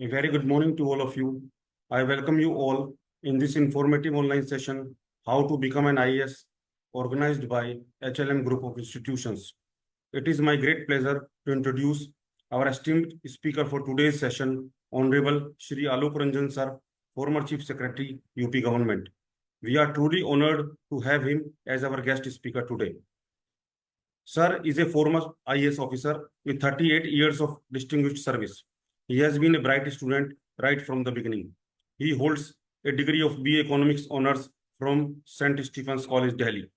A very good morning to all of you. I welcome you all in this informative online session, How to Become an IAS, organized by HLM Group of Institutions. It is my great pleasure to introduce our esteemed speaker for today's session, Honorable Shri Alok Ranjan Sir, former Chief Secretary, UP Government. We are truly honored to have him as our guest speaker today. Sir is a former IAS officer with 38 years of distinguished service. He has been a bright student right from the beginning. He holds a degree of BA Economics Honors from St. Stephen's College, Delhi.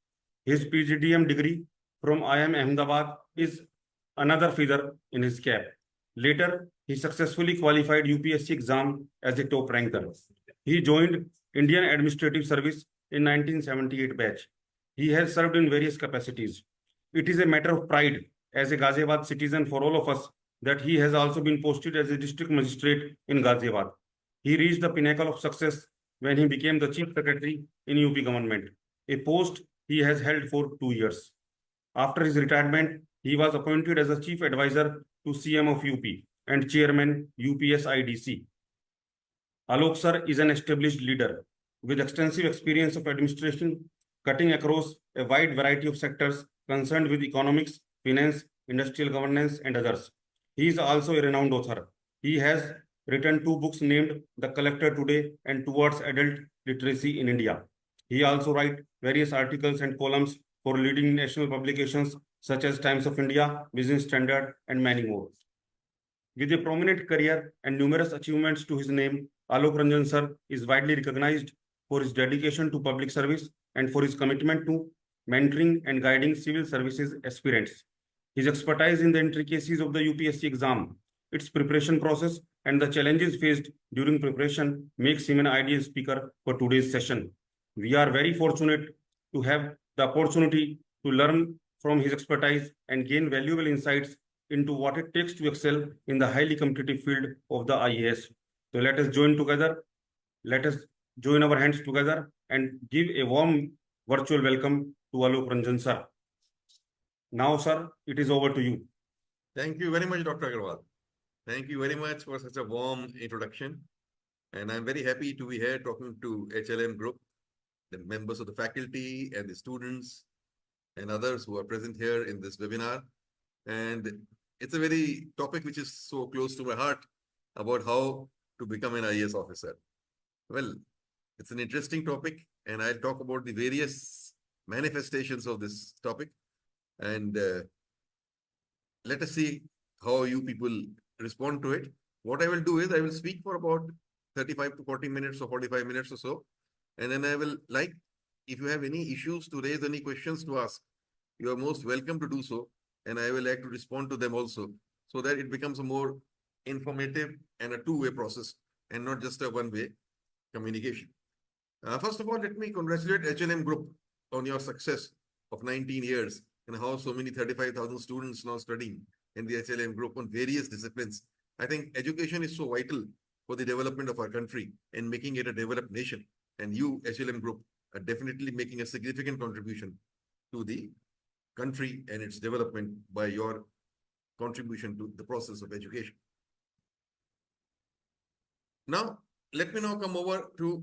His PGDM degree from IIM Ahmedabad is another feather in his cap. Later, he successfully qualified UPSC exam as a top ranker. He joined Indian Administrative Service in 1978 batch. He has served in various capacities. It is a matter of pride as a Ghaziabad citizen for all of us that he has also been posted as a district magistrate in Ghaziabad. He reached the pinnacle of success when he became the chief secretary in UP government, a post he has held for 2 years. After his retirement, he was appointed as a chief advisor to CM of UP and chairman UPS IDC. Alok sir is an established leader with extensive experience of administration, cutting across a wide variety of sectors concerned with economics, finance, industrial governance, and others. He is also a renowned author. He has written 2 books named The Collector Today and Towards Adult Literacy in India. He also writes various articles and columns for leading national publications such as Times of India, Business Standard, and many more. With a prominent career and numerous achievements to his name, Alok Ranjan sir is widely recognized for his dedication to public service and for his commitment to mentoring and guiding civil services aspirants. His expertise in the intricacies of the UPSC exam, its preparation process, and the challenges faced during preparation makes him an ideal speaker for today's session. We are very fortunate to have the opportunity to learn from his expertise and gain valuable insights into what it takes to excel in the highly competitive field of the IAS. So let us join together. Let us join our hands together and give a warm virtual welcome to Alok Ranjan sir. Now, sir, it is over to you. Thank you very much, Dr. Agarwal. Thank you very much for such a warm introduction. And I'm very happy to be here talking to HLM Group, the members of the faculty and the students and others who are present here in this webinar. And it's a very topic which is so close to my heart about how to become an IAS officer. Well, it's an interesting topic, and I'll talk about the various manifestations of this topic. And let us see how you people respond to it. What I will do is I will speak for about 35 to 40 minutes or 45 minutes or so. And then I will if you have any issues to raise, any questions to ask, you are most welcome to do so. And I will like to respond to them also, so that it becomes a more informative and a two-way process and not just a one-way communication. First of all, let me congratulate HLM Group on your success of 19 years and how so many 35,000 students now studying in the HLM Group on various disciplines. I think education is so vital for the development of our country and making it a developed nation. And you, HLM Group, are definitely making a significant contribution to the country and its development by your contribution to the process of education. Now, let me now come over to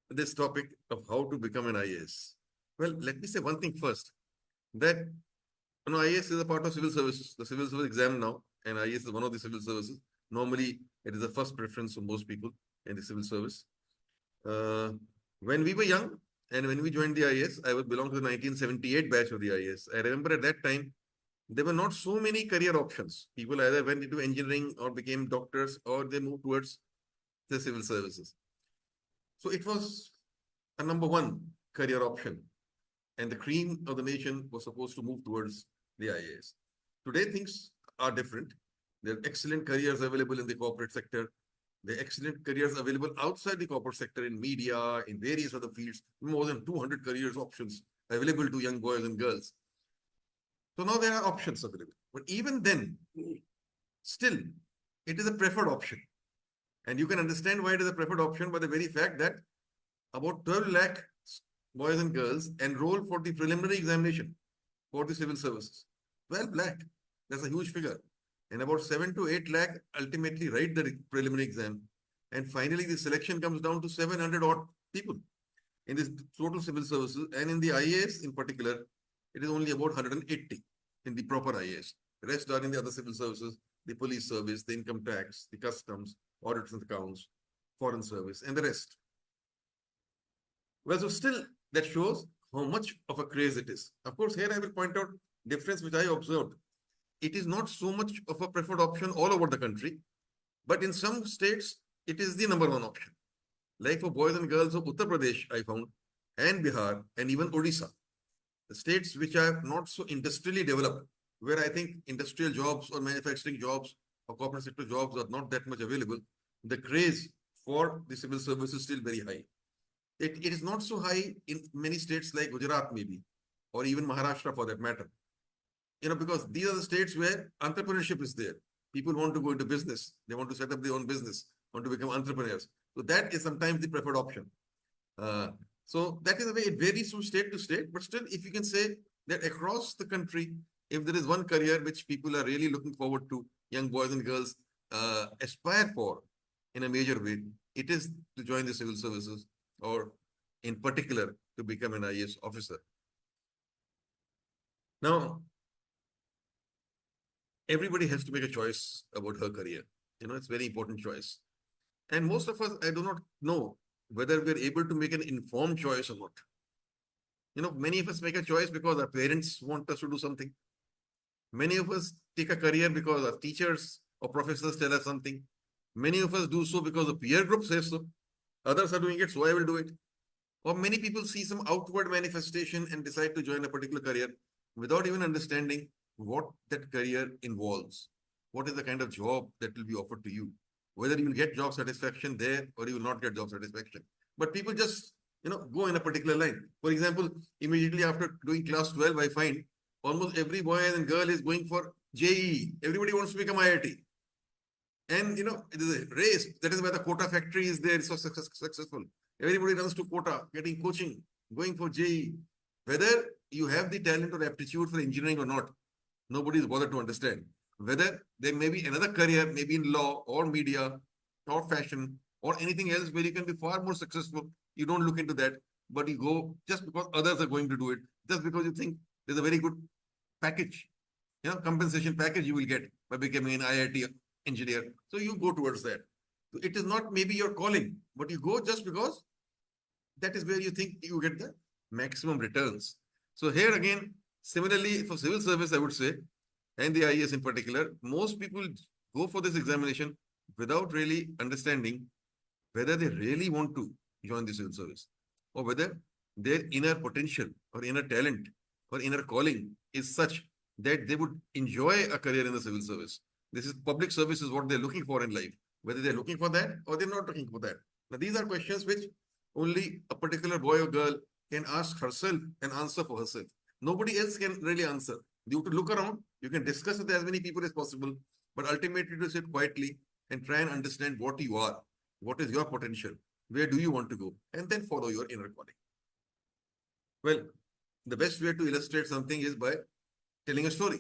this topic of how to become an IAS. Well, let me say one thing first, that IAS is a part of civil services, the civil service exam now, and IAS is one of the civil services. Normally, it is the first preference for most people in the civil service. When we were young, and when we joined the IAS, I would belong to the 1978 batch of the IAS. I remember at that time, there were not so many career options. People either went into engineering or became doctors, or they moved towards the civil services. So it was a number one career option. And the cream of the nation was supposed to move towards the IAS. Today, things are different. There are excellent careers available in the corporate sector. There are excellent careers available outside the corporate sector in media, in various other fields. More than 200 careers options available to young boys and girls. So now there are options available. But even then, still, it is a preferred option. And you can understand why it is a preferred option by the very fact that about 12 lakh boys and girls enroll for the preliminary examination for the civil services. 12 lakh. That's a huge figure. And about 7 to 8 lakh ultimately write the preliminary exam. And finally, the selection comes down to 700 odd people in this total civil services. And in the IAS in particular, it is only about 180 in the proper IAS. The rest are in the other civil services, the police service, the income tax, the customs, audits and accounts, foreign service, and the rest. Well, so still that shows how much of a craze it is. Of course, here I will point out difference which I observed. It is not so much of a preferred option all over the country, but in some states, it is the number one option. Like for boys and girls of Uttar Pradesh, I found, and Bihar, and even Odisha, the states which are not so industrially developed, where I think industrial jobs or manufacturing jobs or corporate sector jobs are not that much available, the craze for the civil service is still very high. It is not so high in many states like Gujarat maybe, or even Maharashtra for that matter. Because these are the states where entrepreneurship is there. People want to go into business. They want to set up their own business, want to become entrepreneurs. So that is sometimes the preferred option. So that is the way it varies from state to state. But still, if you can say that across the country, if there is one career which people are really looking forward to, young boys and girls aspire for in a major way, it is to join the civil services, or in particular, to become an IAS officer. Now, everybody has to make a choice about her career. It's a very important choice. And most of us, I do not know whether we're able to make an informed choice or not. Many of us make a choice because our parents want us to do something. Many of us take a career because our teachers or professors tell us something. Many of us do so because the peer group says so. Others are doing it, so I will do it. Or many people see some outward manifestation and decide to join a particular career without even understanding what that career involves. What is the kind of job that will be offered to you? Whether you will get job satisfaction there or you will not get job satisfaction. But people just, go in a particular line. For example, immediately after doing class 12, I find almost every boy and girl is going for JEE. Everybody wants to become IIT. And, it is a race. That is why the quota factory is there. It's so successful. Everybody runs to quota, getting coaching, going for JEE. Whether you have the talent or aptitude for engineering or not, nobody is bothered to understand. Whether there may be another career, maybe in law or media or fashion or anything else where you can be far more successful. You don't look into that, but you go just because others are going to do it, just because you think there's a very good package, compensation package you will get by becoming an IIT engineer. So you go towards that. So it is not maybe your calling, but you go just because that is where you think you get the maximum returns. So here again, similarly for civil service, I would say, and the IAS in particular, most people go for this examination without really understanding whether they really want to join the civil service, or whether their inner potential or inner talent or inner calling is such that they would enjoy a career in the civil service. This is public service is what they're looking for in life, whether they're looking for that or they're not looking for that. Now, these are questions which only a particular boy or girl can ask herself and answer for herself. Nobody else can really answer. You have to look around, you can discuss with as many people as possible, but ultimately to sit quietly and try and understand what you are, what is your potential, where do you want to go, and then follow your inner calling. Well, the best way to illustrate something is by telling a story.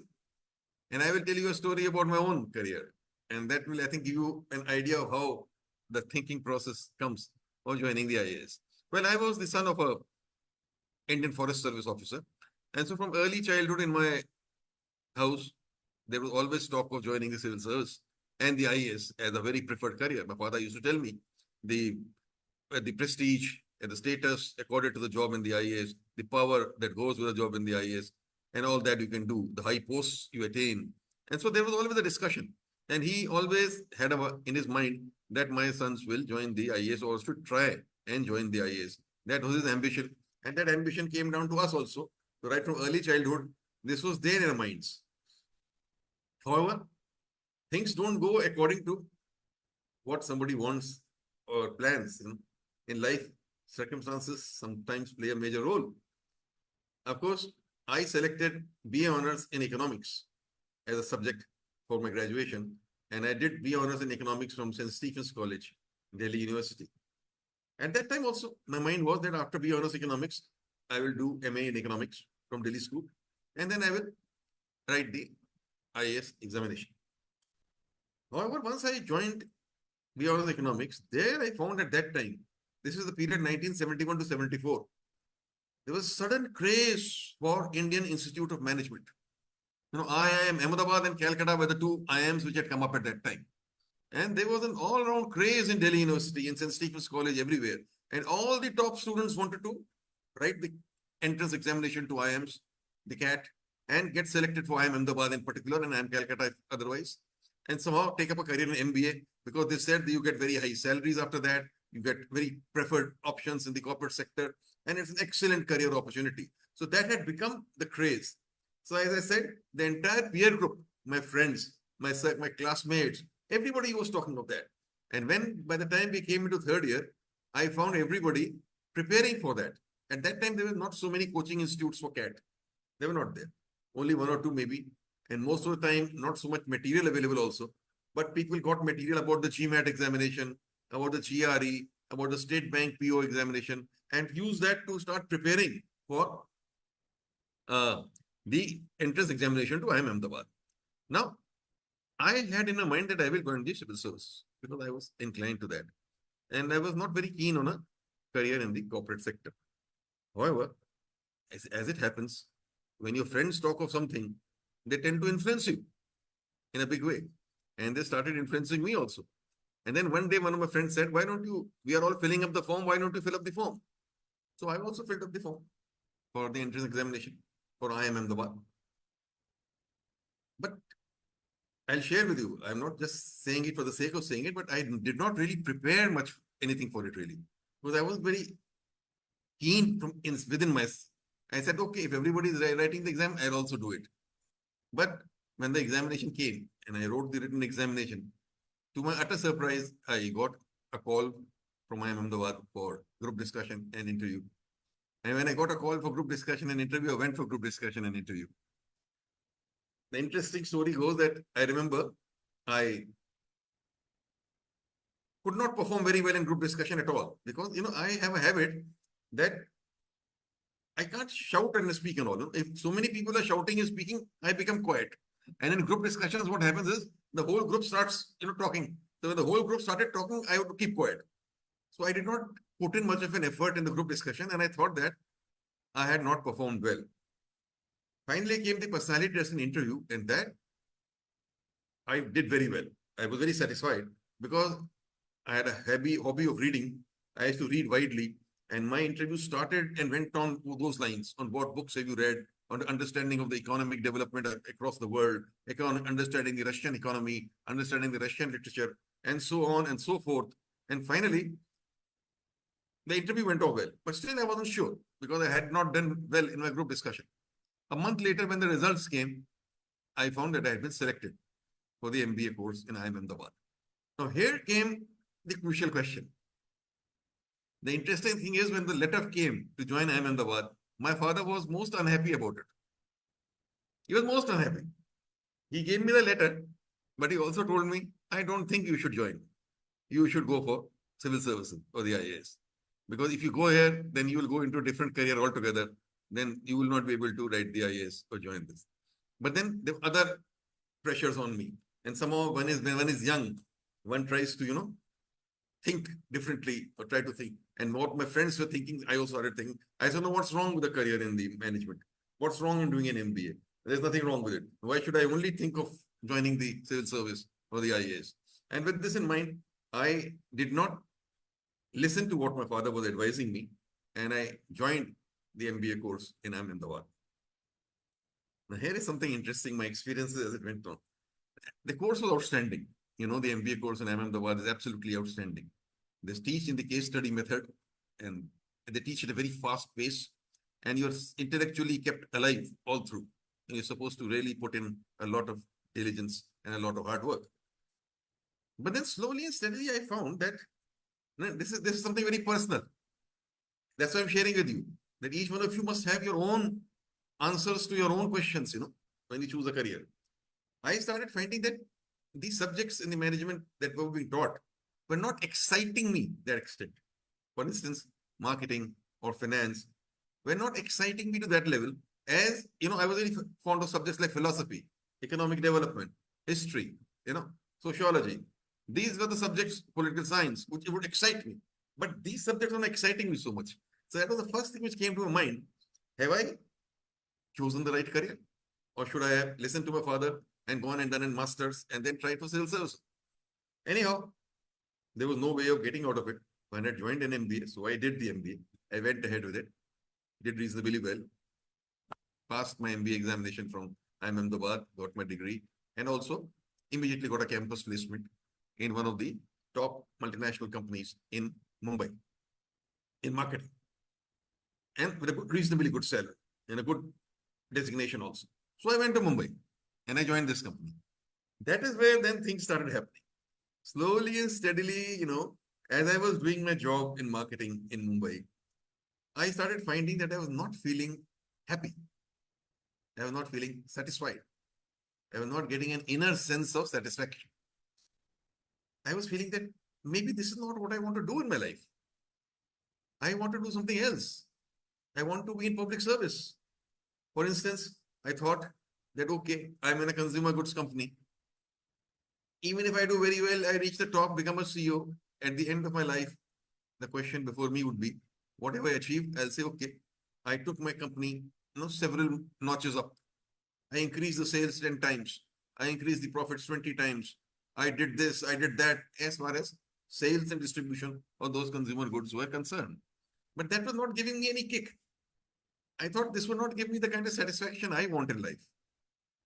And I will tell you a story about my own career. And that will, I think, give you an idea of how the thinking process comes for joining the IAS. Well, I was the son of a Indian Forest Service officer. And so from early childhood in my house, there was always talk of joining the civil service and the IAS as a very preferred career. My father used to tell me the prestige and the status accorded to the job in the IAS, the power that goes with a job in the IAS, and all that you can do, the high posts you attain. And so there was always a discussion. And he always had in his mind that my sons will join the IAS or should try and join the IAS. That was his ambition. And that ambition came down to us also. So right from early childhood, this was there in our minds. However, things don't go according to what somebody wants or plans. In life, circumstances sometimes play a major role. Of course, I selected BA Honors in Economics as a subject for my graduation. And I did BA Honors in Economics from St. Stephen's College, Delhi University. At that time also, my mind was that after BA Honors Economics, I will do MA in Economics from Delhi School. And then I will write the IAS examination. However, once I joined Beyond Economics, there I found at that time, this is the period 1971 to 74, there was sudden craze for Indian Institute of Management. IIM, Ahmedabad and Calcutta were the two IIMs which had come up at that time. And there was an all-around craze in Delhi University, in St. Stephen's College, everywhere. And all the top students wanted to write the entrance examination to IIMs, the CAT, and get selected for IIM Ahmedabad in particular and IIM Calcutta otherwise. And somehow take up a career in MBA because they said that you get very high salaries after that. You get very preferred options in the corporate sector. And it's an excellent career opportunity. So that had become the craze. So as I said, the entire peer group, my friends, my classmates, everybody was talking of that. And when, by the time we came into third year, I found everybody preparing for that. At that time, there were not so many coaching institutes for CAT. They were not there. Only one or two maybe. And most of the time, not so much material available also. But people got material about the GMAT examination, about the GRE, about the State Bank PO examination, and use that to start preparing for the entrance examination to IIM Ahmedabad. Now, I had in my mind that I will go into civil service because I was inclined to that. And I was not very keen on a career in the corporate sector. However, as it happens, when your friends talk of something, they tend to influence you in a big way. And they started influencing me also. And then one day, one of my friends said, why don't you, we are all filling up the form, why don't you fill up the form? So I also filled up the form for the entrance examination for IIM Ahmedabad. But I'll share with you, I'm not just saying it for the sake of saying it, but I did not really prepare much anything for it really. Because I was very keen within myself. I said, okay, if everybody is writing the exam, I'll also do it. But when the examination came and I wrote the written examination, to my utter surprise, I got a call from IIM Ahmedabad for group discussion and interview. And when I got a call for group discussion and interview, I went for group discussion and interview. The interesting story goes that I remember I could not perform very well in group discussion at all because, I have a habit that I can't shout and speak and all. If so many people are shouting and speaking, I become quiet. And in group discussions, what happens is the whole group starts, talking. So when the whole group started talking, I have to keep quiet. So I did not put in much of an effort in the group discussion and I thought that I had not performed well. Finally came the personality test and interview, and that I did very well. I was very satisfied because I had a hobby of reading. I used to read widely, and my interview started and went on those lines on what books have you read, on the understanding of the economic development across the world, understanding the Russian economy, understanding the Russian literature, and so on and so forth. And finally, the interview went off well, but still I wasn't sure because I had not done well in my group discussion. A month later, when the results came, I found that I had been selected for the MBA course in IIM Ahmedabad. Now, here came the crucial question. The interesting thing is when the letter came to join IIM Ahmedabad, my father was most unhappy about it. He was most unhappy. He gave me the letter, but he also told me, I don't think you should join. You should go for civil services or the IAS. Because if you go here, then you will go into a different career altogether. Then you will not be able to write the IAS or join this. But then there are other pressures on me. And somehow when one is young, one tries to, think differently or try to think. And what my friends were thinking, I also started thinking. I said, no, what's wrong with the career in the management? What's wrong in doing an MBA? There's nothing wrong with it. Why should I only think of joining the civil service or the IAS? And with this in mind, I did not listen to what my father was advising me. And I joined the MBA course in IIM Ahmedabad. Now, here is something interesting, my experiences as it went on. The course was outstanding. The MBA course in IIM Ahmedabad is absolutely outstanding. They teach in the case study method, and they teach at a very fast pace, and you're intellectually kept alive all through. And you're supposed to really put in a lot of diligence and a lot of hard work. But then slowly and steadily, I found that this is something very personal. That's why I'm sharing with you, that each one of you must have your own answers to your own questions, when you choose a career. I started finding that these subjects in the management that were being taught were not exciting me to that extent. For instance, marketing or finance were not exciting me to that level. As, I was very fond of subjects like philosophy, economic development, history, sociology. These were the subjects, political science, which would excite me. But these subjects were not exciting me so much. So that was the first thing which came to my mind. Have I chosen the right career? Or should I have listened to my father and gone and done a master's and then tried for civil service? Anyhow, there was no way of getting out of it. When I joined an MBA, so I did the MBA. I went ahead with it, did reasonably well, passed my MBA examination from IAS Ahmedabad, got my degree, and also immediately got a campus placement in one of the top multinational companies in Mumbai in marketing, and with a reasonably good salary and a good designation also. So I went to Mumbai and I joined this company. That is where then things started happening. Slowly and steadily, as I was doing my job in marketing in Mumbai, I started finding that I was not feeling happy. I was not feeling satisfied. I was not getting an inner sense of satisfaction. I was feeling that maybe this is not what I want to do in my life. I want to do something else. I want to be in public service. For instance, I thought that, okay, I'm in a consumer goods company. Even if I do very well, I reach the top, become a CEO. At the end of my life, the question before me would be, what have I achieved? I'll say, okay, I took my company several notches up. I increased the sales 10 times. I increased the profits 20 times. I did this, I did that, as far as sales and distribution of those consumer goods were concerned. But that was not giving me any kick. I thought this would not give me the kind of satisfaction I want in life.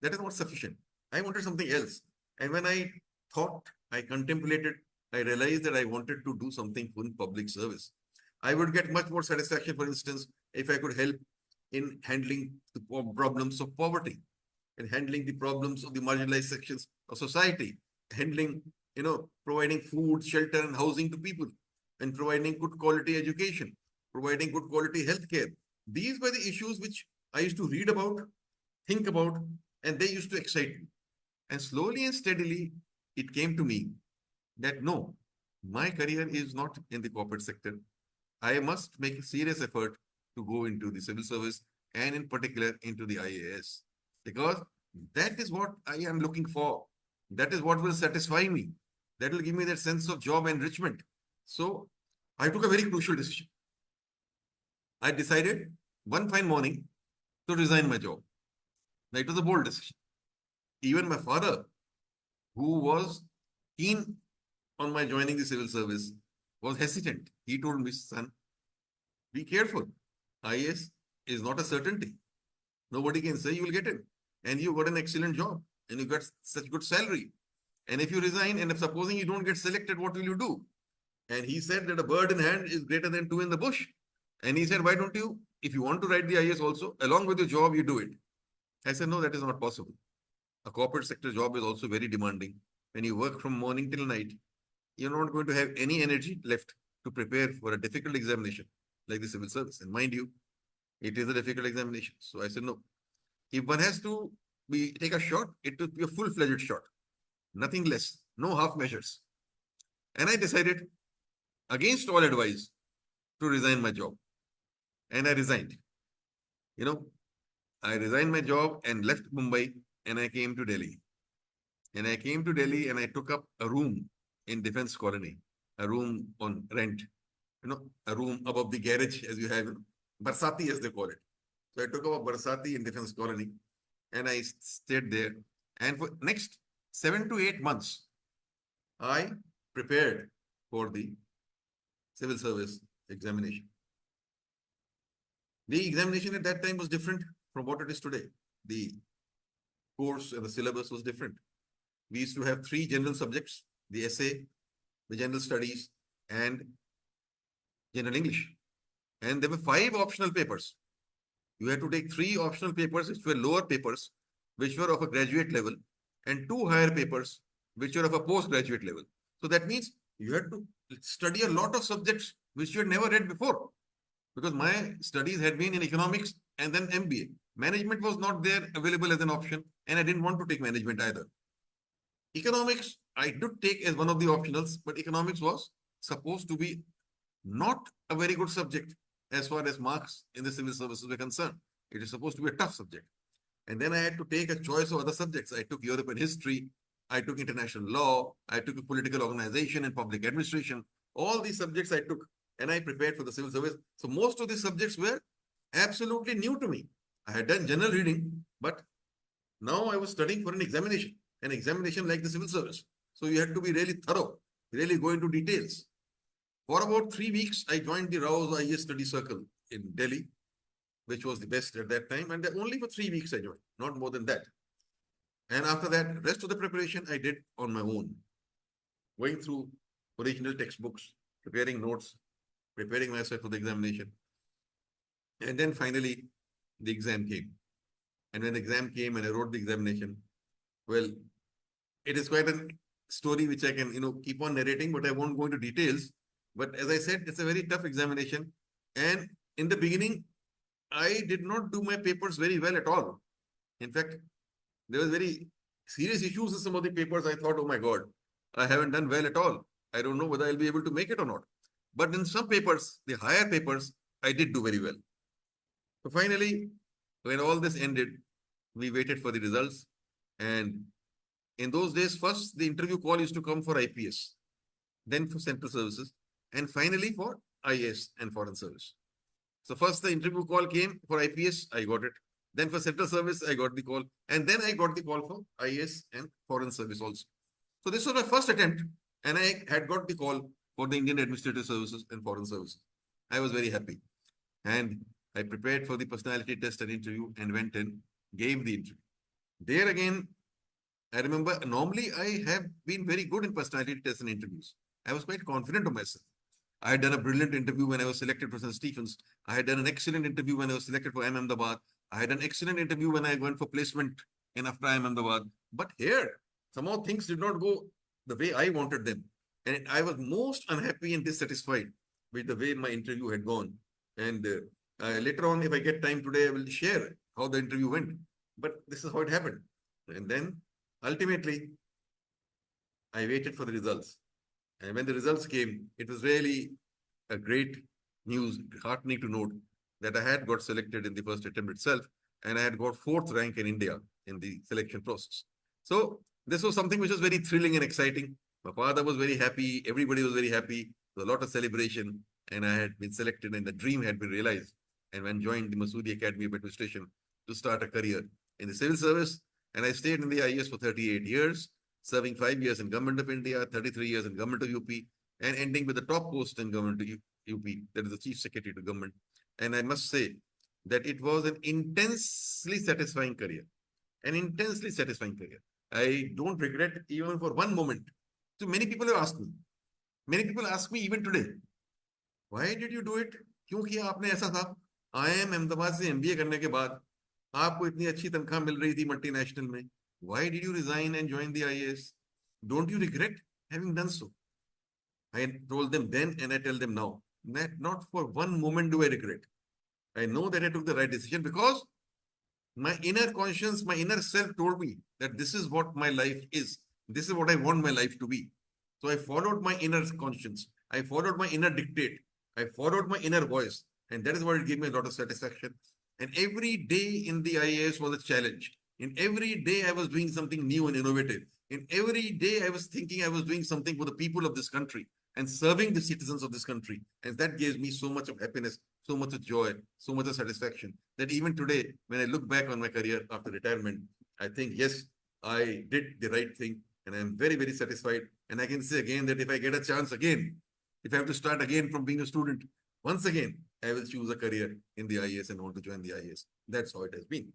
That is not sufficient. I wanted something else. And when I thought, I contemplated, I realized that I wanted to do something in public service. I would get much more satisfaction, for instance, if I could help in handling the problems of poverty, and handling the problems of the marginalized sections of society, handling, providing food, shelter, and housing to people, and providing good quality education, providing good quality healthcare. These were the issues which I used to read about, think about, and they used to excite me. And slowly and steadily, it came to me that no, my career is not in the corporate sector. I must make a serious effort to go into the civil service, and in particular into the IAS, because that is what I am looking for. That is what will satisfy me. That will give me that sense of job enrichment. So I took a very crucial decision. I decided one fine morning to resign my job. Now, it was a bold decision. Even my father, who was keen on my joining the civil service, was hesitant. He told me, son, be careful. IAS is not a certainty. Nobody can say you will get it. And you got an excellent job and you got such good salary. And if you resign, and if supposing you don't get selected, what will you do? And he said that a bird in hand is greater than two in the bush. And he said, why don't you, if you want to write the IAS also, along with your job, you do it. I said, no, that is not possible. A corporate sector job is also very demanding. When you work from morning till night, you're not going to have any energy left to prepare for a difficult examination like the civil service. And mind you, it is a difficult examination. So I said, no. If one has to take a shot, it would be a full-fledged shot. Nothing less. No half measures. And I decided, against all advice, to resign my job. And I resigned. I resigned my job and left Mumbai, and I came to Delhi. And I came to Delhi and I took up a room in Defense Colony, a room on rent, a room above the garage, as you have, Barsati as they call it. So I took up a Barsati in Defense Colony and I stayed there. And for next 7 to 8 months, I prepared for the civil service examination. The examination at that time was different from what it is today. The course and the syllabus was different. We used to have 3 general subjects: the essay, the general studies, and general English. And there were 5 optional papers. You had to take 3 optional papers, which were lower papers, which were of a graduate level, and 2 higher papers, which were of a postgraduate level. So that means you had to study a lot of subjects which you had never read before. Because my studies had been in economics and then MBA. Management was not there available as an option, and I didn't want to take management either. Economics, I did take as one of the optionals, but economics was supposed to be not a very good subject as far as marks in the civil services were concerned. It is supposed to be a tough subject. And then I had to take a choice of other subjects. I took European history, I took international law, I took political organization and public administration. All these subjects I took and I prepared for the civil service. So most of these subjects were absolutely new to me. I had done general reading, but now I was studying for an examination like the civil service. So you had to be really thorough, really go into details. For about 3 weeks, I joined the Rao's IAS study circle in Delhi, which was the best at that time. And only for 3 weeks I joined, not more than that. And after that, rest of the preparation I did on my own, going through original textbooks, preparing notes, preparing myself for the examination. And then finally, the exam came. And when the exam came and I wrote the examination, well, it is quite a story which I can, keep on narrating, but I won't go into details. But as I said, it's a very tough examination. And in the beginning, I did not do my papers very well at all. In fact, there was very serious issues in some of the papers. I thought, oh my God, I haven't done well at all. I don't know whether I'll be able to make it or not. But in some papers, the higher papers, I did do very well. So finally, when all this ended, we waited for the results. And in those days, first the interview call used to come for IPS, then for central services, and finally for IAS and foreign service. So first the interview call came for IPS, I got it. Then for central service, I got the call. And then I got the call for IAS and foreign service also. So this was my first attempt. And I had got the call for the Indian Administrative Services and Foreign Services. I was very happy. And I prepared for the personality test and interview and went and gave the interview. There again, I remember normally I have been very good in personality tests and interviews. I was quite confident of myself. I had done a brilliant interview when I was selected for St. Stephen's. I had done an excellent interview when I was selected for IIM Ahmedabad. I had an excellent interview when I went for placement in after IIM Ahmedabad. But here, somehow things did not go the way I wanted them. And I was most unhappy and dissatisfied with the way my interview had gone. And later on, if I get time today, I will share how the interview went. But this is how it happened. And then ultimately, I waited for the results. And when the results came, it was really a great news, heartening to note that I had got selected in the first attempt itself, and I had got 4th rank in India in the selection process. So this was something which was very thrilling and exciting. My father was very happy. Everybody was very happy. There was a lot of celebration, and I had been selected, and the dream had been realized. And when joined the Masoodi Academy of Administration to start a career in the civil service, and I stayed in the IAS for 38 years, serving 5 years in Government of India, 33 years in Government of UP, and ending with the top post in Government of UP, that is the Chief Secretary to Government. And I must say that it was an intensely satisfying career. An intensely satisfying career. I don't regret even for one moment. So many people have asked me. Many people ask me even today, why did you do it? क्यों किया आपने ऐसा था? IIM Ahmedabad से MBA करने के बाद आपको इतनी अच्छी तनख्वाह मिल रही थी मल्टीनेशनल में. Why did you resign and join the IAS? Don't you regret having done so? I told them then and I tell them now, that not for one moment do I regret. I know that I took the right decision because my inner conscience, my inner self told me that this is what my life is. This is what I want my life to be. So I followed my inner conscience. I followed my inner dictate. I followed my inner voice. And that is what it gave me a lot of satisfaction. And every day in the IAS was a challenge. In every day, I was doing something new and innovative. In every day, I was thinking I was doing something for the people of this country and serving the citizens of this country. And that gives me so much of happiness, so much of joy, so much of satisfaction that even today, when I look back on my career after retirement, I think, yes, I did the right thing. And I'm very, very satisfied. And I can say again that if I get a chance again, if I have to start again from being a student, once again, I will choose a career in the IAS and want to join the IAS. That's how it has been.